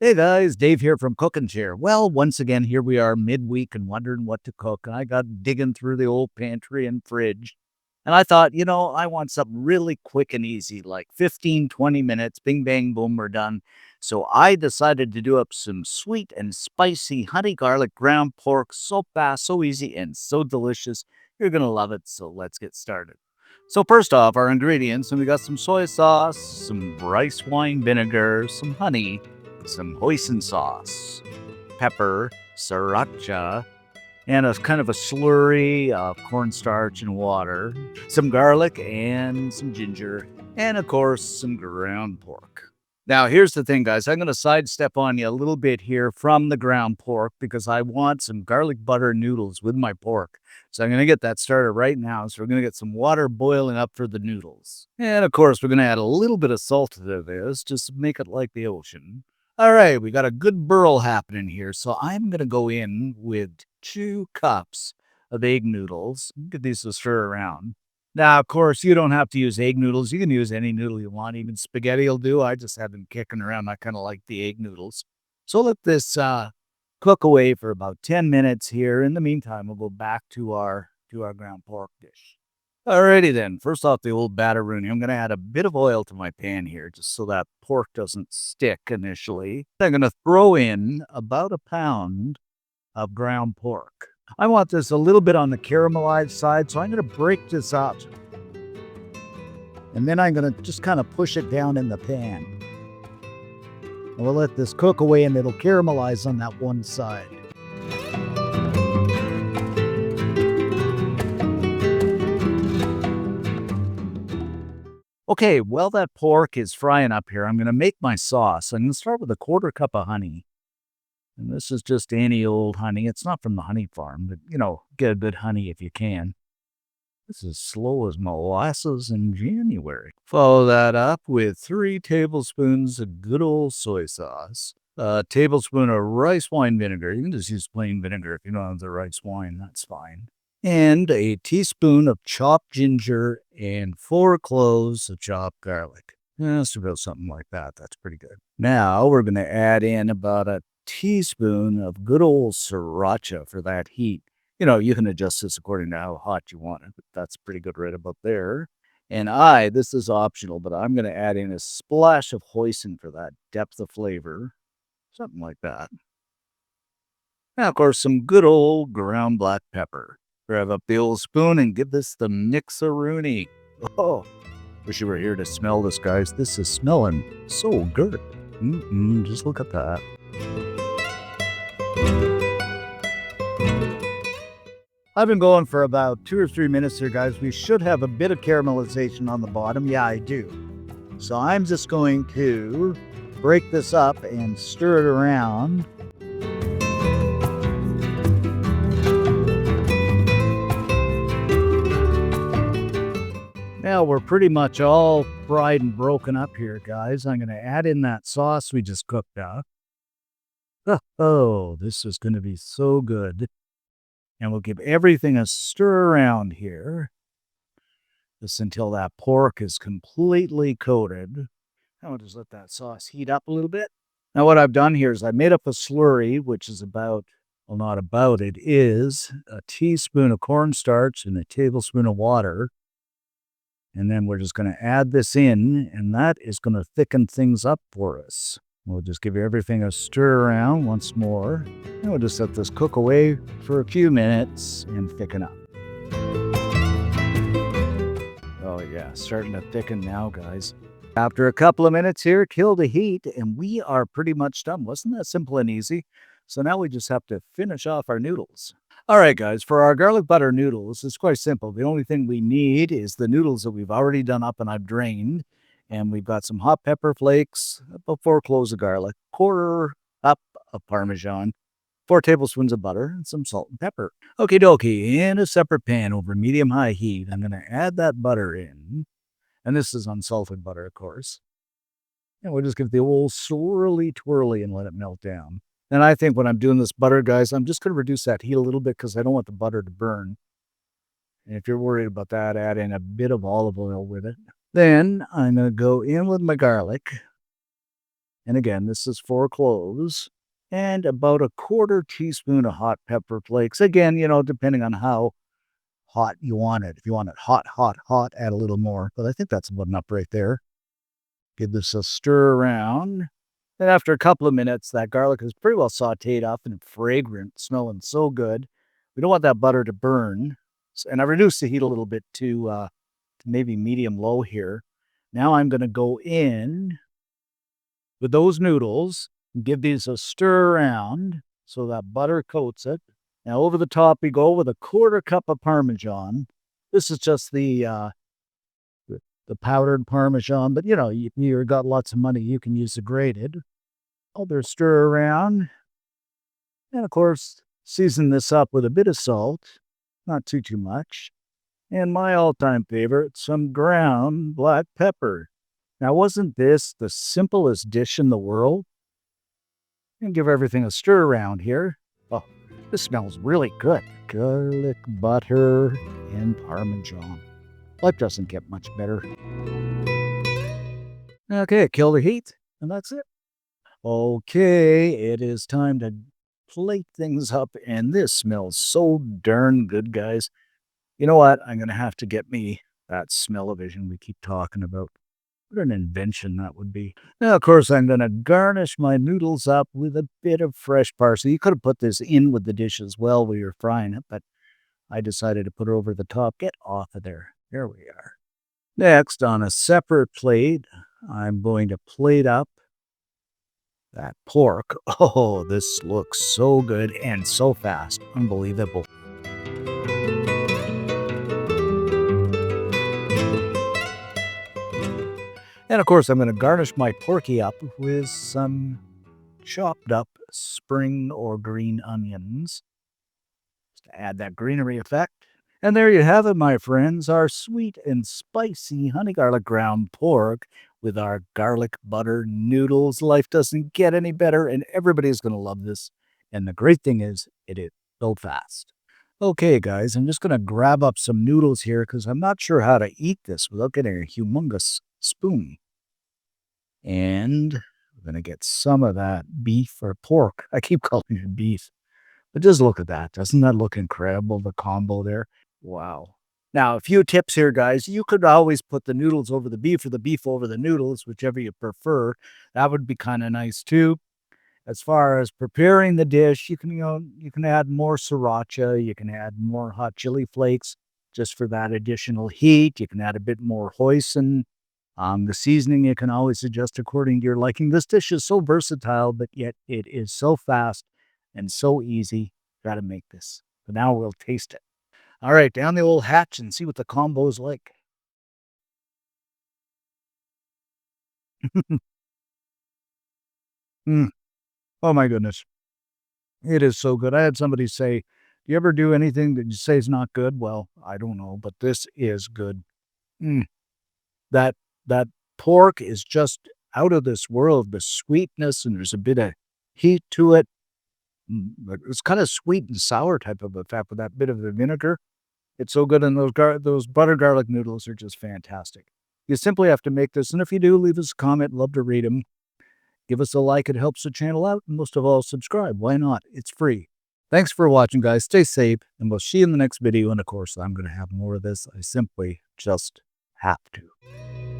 Hey guys, Dave here from Cooking Chair. Well, once again, here we are midweek and wondering what to cook. And I got digging through the old pantry and fridge. And I thought, I want something really quick and easy, like 15, 20 minutes, bing, bang, boom, we're done. So I decided to do up some sweet and spicy honey garlic ground pork. So fast, so easy, and so delicious. You're going to love it. So let's get started. So first off, our ingredients, and we got some soy sauce, some rice wine vinegar, some honey, some hoisin sauce, pepper, sriracha, and a kind of a slurry of cornstarch and water, some garlic and some ginger, and of course, some ground pork. Now, here's the thing, guys. I'm going to sidestep on you a little bit here from the ground pork because I want some garlic butter noodles with my pork. So I'm going to get that started right now. So we're going to get some water boiling up for the noodles. And of course, we're going to add a little bit of salt to this just to make it like the ocean. All right, we got a good burl happening here. So I'm going to go in with 2 cups of egg noodles. Get these to stir around. Now, of course, you don't have to use egg noodles. You can use any noodle you want. Even spaghetti will do. I just have them kicking around. I kind of like the egg noodles. So let this cook away for about 10 minutes here. In the meantime, we'll go back to our ground pork dish. Alrighty then. First off, the old batteroonie. I'm going to add a bit of oil to my pan here just so that pork doesn't stick initially. I'm going to throw in about a pound of ground pork. I want this a little bit on the caramelized side, so I'm going to break this up. And then I'm going to just kind of push it down in the pan. And we'll let this cook away and it'll caramelize on that one side. Okay, while that pork is frying up here, I'm going to make my sauce. I'm going to start with a 1/4 cup of honey. And this is just any old honey. It's not from the honey farm, but, get a good honey if you can. This is slow as molasses in January. Follow that up with 3 tablespoons of good old soy sauce, a tablespoon of rice wine vinegar. You can just use plain vinegar if you don't have the rice wine, that's fine. And a teaspoon of chopped ginger and 4 cloves of chopped garlic. Just about something like that. That's pretty good. Now we're going to add in about a teaspoon of good old sriracha for that heat. You can adjust this according to how hot you want it, but that's pretty good right about there. And this is optional, but I'm going to add in a splash of hoisin for that depth of flavor. Something like that. Now, of course, some good old ground black pepper. Grab up the old spoon and give this the mix-a-rooney. Oh, wish you were here to smell this, guys. This is smelling so good. Just look at that. I've been going for about 2 or 3 minutes here, guys. We should have a bit of caramelization on the bottom. Yeah, I do. So I'm just going to break this up and stir it around. Now we're pretty much all fried and broken up here, guys. I'm going to add in that sauce we just cooked up. Oh, this is going to be so good. And we'll give everything a stir around here. Just until that pork is completely coated. Now we'll just let that sauce heat up a little bit. Now what I've done here is I made up a slurry, which is it is a teaspoon of cornstarch and a tablespoon of water. And then we're just going to add this in, and that is going to thicken things up for us. We'll just give everything a stir around once more. And we'll just let this cook away for a few minutes and thicken up. Oh yeah, starting to thicken now, guys. After a couple of minutes here, kill the heat, and we are pretty much done. Wasn't that simple and easy? So now we just have to finish off our noodles. All right, guys, for our garlic butter noodles, it's quite simple. The only thing we need is the noodles that we've already done up and I've drained. And we've got some hot pepper flakes, about 4 cloves of garlic, 1/4 cup of Parmesan, 4 tablespoons of butter, and some salt and pepper. Okie dokie, in a separate pan over medium-high heat, I'm going to add that butter in. And this is unsalted butter, of course. And we'll just give the old swirly twirly and let it melt down. And I think when I'm doing this butter, guys, I'm just going to reduce that heat a little bit because I don't want the butter to burn. And if you're worried about that, add in a bit of olive oil with it. Then I'm going to go in with my garlic. And again, this is 4 cloves and about a quarter teaspoon of hot pepper flakes. Again, depending on how hot you want it. If you want it hot, hot, hot, add a little more. But I think that's about enough right there. Give this a stir around. And after a couple of minutes, that garlic is pretty well sauteed up and fragrant, smelling so good. We don't want that butter to burn. And I reduced the heat a little bit to maybe medium low here. Now I'm going to go in with those noodles and give these a stir around so that butter coats it. Now over the top, we go with a quarter cup of Parmesan. This is just the powdered Parmesan, but if you've got lots of money, you can use the grated. I'll stir around. And of course, season this up with a bit of salt, not too much. And my all-time favorite, some ground black pepper. Now, wasn't this the simplest dish in the world? And give everything a stir around here. Oh, this smells really good. Garlic, butter, and Parmesan. Life doesn't get much better. Okay, kill the heat, and that's it. Okay, it is time to plate things up, and this smells so darn good, guys. You know what? I'm gonna have to get me that smell-o-vision we keep talking about. What an invention that would be. Now, of course, I'm gonna garnish my noodles up with a bit of fresh parsley. You could have put this in with the dish as well while you're frying it, but I decided to put it over the top. Get off of there. There we are. Next, on a separate plate, I'm going to plate up that pork. Oh, this looks so good and so fast. Unbelievable. And of course, I'm going to garnish my porky up with some chopped up spring or green onions to add that greenery effect. And there you have it, my friends, our sweet and spicy honey garlic ground pork with our garlic butter noodles. Life doesn't get any better, and everybody's going to love this. And the great thing is, it is so fast. Okay, guys, I'm just going to grab up some noodles here because I'm not sure how to eat this without getting a humongous spoon. And we're going to get some of that beef or pork. I keep calling it beef. But just look at that. Doesn't that look incredible, the combo there? Wow. Now, a few tips here, guys. You could always put the noodles over the beef or the beef over the noodles, whichever you prefer. That would be kind of nice too. As far as preparing the dish, you can add more sriracha, you can add more hot chili flakes just for that additional heat. You can add a bit more hoisin. The seasoning you can always adjust according to your liking. This dish is so versatile, but yet it is so fast and so easy. Got to make this. So now we'll taste it. All right, down the old hatch and see what the combo's like. Mm. Oh my goodness. It is so good. I had somebody say, "Do you ever do anything that you say is not good?" Well, I don't know, but this is good. Mm. That that pork is just out of this world, the sweetness, and there's a bit of heat to it. But it's kinda sweet and sour type of effect with that bit of the vinegar. It's so good, and those butter garlic noodles are just fantastic. You simply have to make this, and if you do, leave us a comment, love to read them. Give us a like, it helps the channel out, and most of all, subscribe. Why not? It's free. Thanks for watching, guys. Stay safe, and we'll see you in the next video, and of course, I'm gonna have more of this. I simply just have to.